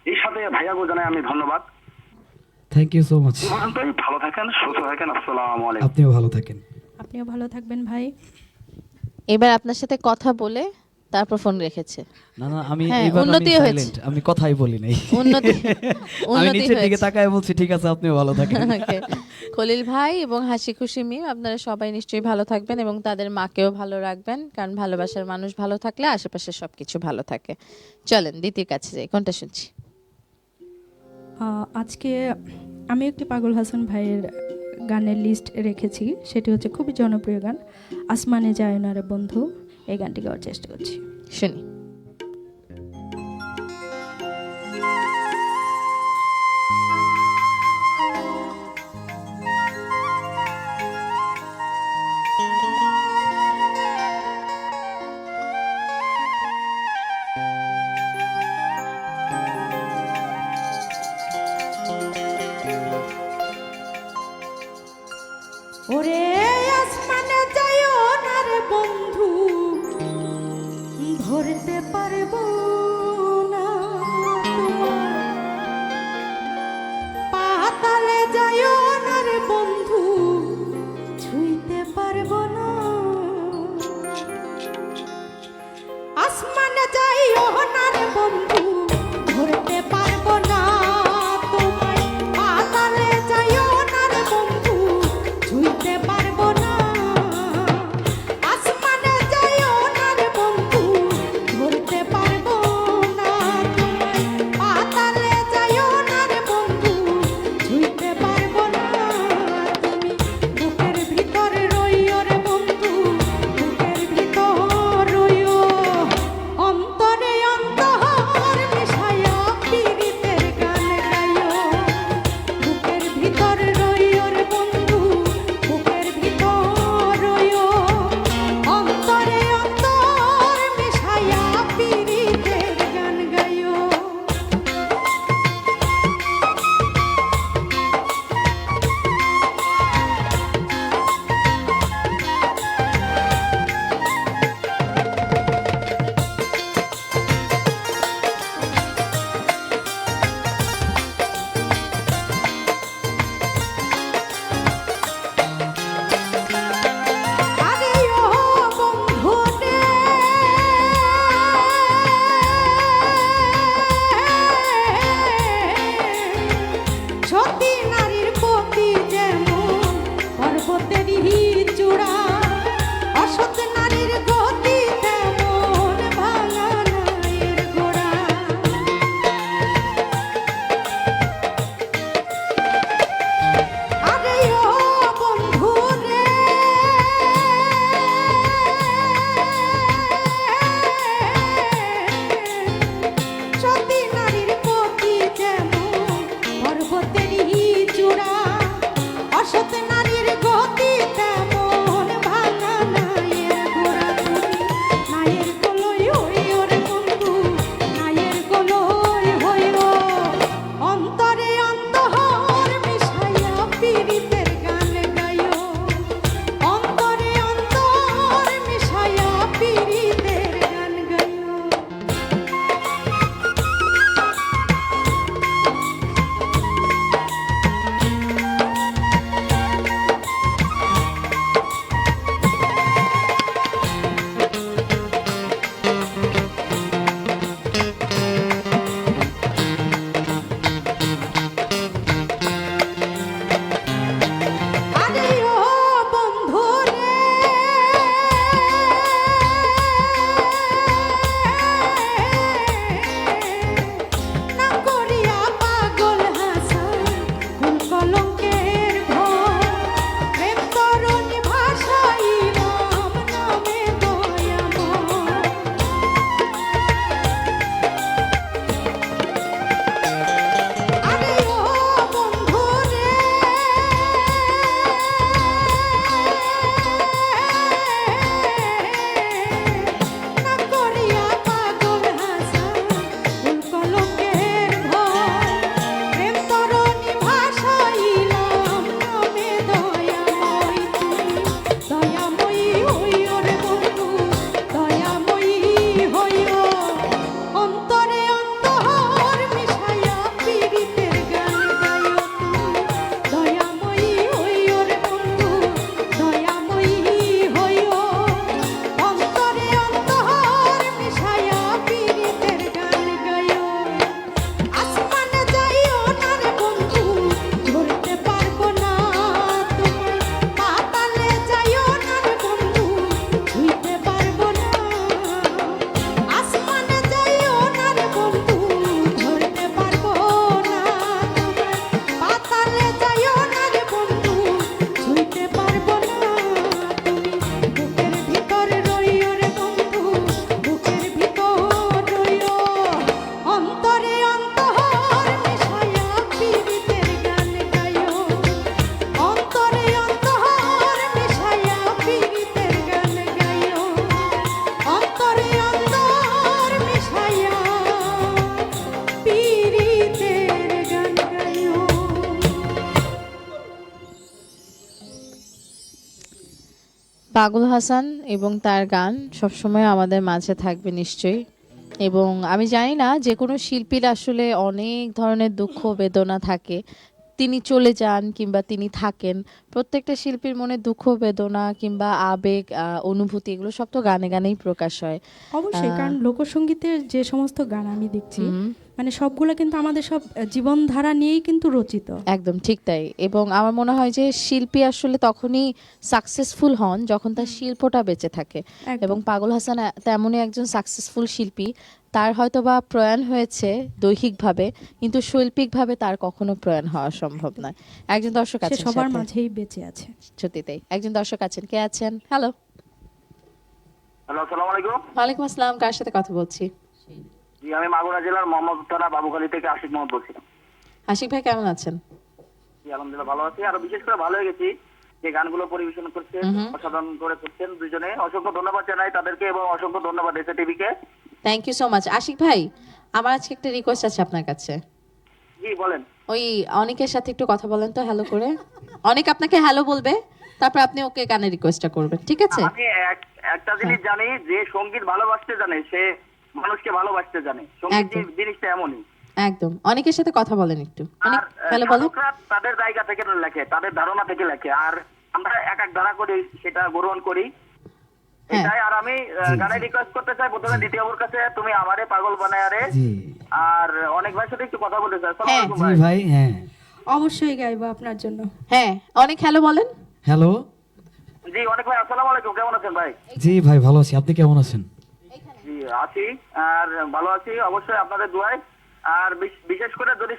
এই সাথে ভাইয়াকে জানাই আমি ধন্যবাদ। Thank you so much. এই পর্যন্তই, ভালো থাকেন, সুস্থ থাকেন। আসসালামু আলাইকুম। আপনিও ভালো থাকেন। আপনিও ভালো থাকবেন ভাই। এবার আপনার সাথে কথা বলে তারপর ফোন রেখেছে। না না, আমি হ্যাঁ, এইবার আমি উন্নতি হয়েছে। সাইলেন্ট, আমি কথাই বলি নাই। উন্নতি আমি উন্নতি নিচের দিকে হয়েছে। তাকায় বলছি ঠিক আছে আপনিও ভালো থাকেন। Okay. খলিল ভাই এবং হাসি খুশি মিম, আপনারা সবাই নিশ্চয়ই ভালো থাকবেন এবং তাদের মাকেও ভালো রাখবেন, কারণ ভালোবাসার মানুষ ভালো থাকলে আশেপাশে সবকিছু ভালো থাকে। চলেন দ্বিতীয় কাছে যাই, কোনটা শুনছি? আজকে আমি একটি পাগল হাসান ভাইয়ের গানের লিস্ট রেখেছি, সেটি হচ্ছে খুবই জনপ্রিয় গান আসমানে যায় না রে বন্ধু। এই গানটি গাওয়ার চেষ্টা করছি। শুনি। ওরে আসমানে যাইও না রে বন্ধু, ধরতে পারবো না তোমায়। পাতালে যাইও না রে বন্ধু, ছুঁইতে পারবো না। আসমানে যাইও না রে বন্ধু, ধরতে পারবো না তোমায়। পাতালে যাইও না রে বন্ধু, ছুঁইতে পারবো না। আসমানে যাইও না রে বন্ধু, ধরতে পাগল হাসান এবং তার গান সবসময় আমাদের মাঝে থাকবে নিশ্চয়ই। এবং আমি জানি না, যে কোনো শিল্পীর আসলে অনেক ধরনের দুঃখ বেদনা থাকে, তিনি চলে যান কিংবা তিনি থাকেন, প্রত্যেকটা শিল্পীর মনে দুঃখ বেদনা কিংবা আবেগ অনুভূতি এগুলো সব তো গানে গানেই প্রকাশ হয়। অবশ্যই, কারণ লোকসঙ্গীতের যে সমস্ত গান আমি দেখছি মানে সবগুলো কিন্তু আমাদের সব জীবনধারা নিয়েই কিন্তু রচিত। একদম ঠিক তাই। এবং আমার মনে হয় যে শিল্পী আসলে তখনই সাকসেসফুল হন যখন তার শিল্পটা বেঁচে থাকে। একদম। এবং পাগল হাসান তেমনই একজন সাকসেসফুল শিল্পী। তার হয়তো বা প্রয়াণ হয়েছে দৈহিকভাবে, কিন্তু শৈল্পিকভাবে তার কখনো প্রয়াণ হওয়া সম্ভব নয়। একজন দর্শক সে আছেন সবার সাথে। মাঝেই বেঁচে আছে। সত্যি তাই। একজন দর্শক আছেন, কে আছেন? হ্যালো। হ্যালো, আসসালামু আলাইকুম। ওয়ালাইকুম আসসালাম, কার সাথে কথা বলছি? জি, আমি মাগুরা জেলার মোহাম্মদ থানা বাবুখালী থেকে আশিক মোহাম্মদ বলছিলাম। আশিক ভাই কেমন আছেন? জি, আলহামদুলিল্লাহ ভালো আছি। আর বিশেষ করে ভালো হয়ে গেছি যে গানগুলো পরিবেশন করছেন, অসাধারণ করে করছেন দুজনে। অসংখ্য ধন্যবাদ জানাই তাদেরকে এবং অসংখ্য ধন্যবাদ এসএ টিভিকে। Thank you so much. Ashiq ভাই, আমার আজকে একটা রিকোয়েস্ট আছে আপনার কাছে। জি বলেন। ওই অনেকের সাথে একটু কথা বলেন তো, হ্যালো করে। অনেক আপনাকে হ্যালো বলবে, তারপর আপনি ওকে গানের রিকোয়েস্টটা করবেন, ঠিক আছে? আমি একটা জিনিস জানি, যে সঙ্গীত ভালোবাসতে জানে সে মানুষকে ভালোবাসতে জানে। সঙ্গীত একদম। জিনিসটা এমনই। একদম, অনেকের সাথে কথা বলেন একটু। অনেক আর হ্যালো বলেন। গায়করা তাদের জায়গা থেকে লেখে, তাদের ধারণা থেকে লেখে, আর আমরা এক এক ধারা করি, সেটা গ্রহণ করি। হ্যাঁ। এটাই। আর আমি গানের রিকোয়েস্ট করতে চাই প্রথমে দ্বিতীয়বার কাছে, তুমি আমারে পাগল বানায় রে। জি আর অনেক ভাইয়ের সাথে একটু কথা বলতে চাই। আসসালামু হ্যাঁ। আলাইকুম জি ভাই। ভাই, হ্যাঁ। অবশ্যই গাইবো আপনার জন্য। হ্যাঁ, অনেক হ্যালো বলেন। হ্যালো। জি অনেক ভাই, আসসালামু আলাইকুম। কেমন আছেন ভাই? জি ভাই, ভালো আছি। আপনি কেমন আছেন? জি আছি, আর ভালো আছি অবশ্যই আপনাদের দোয়ায়। আর বিশেষ করে যদি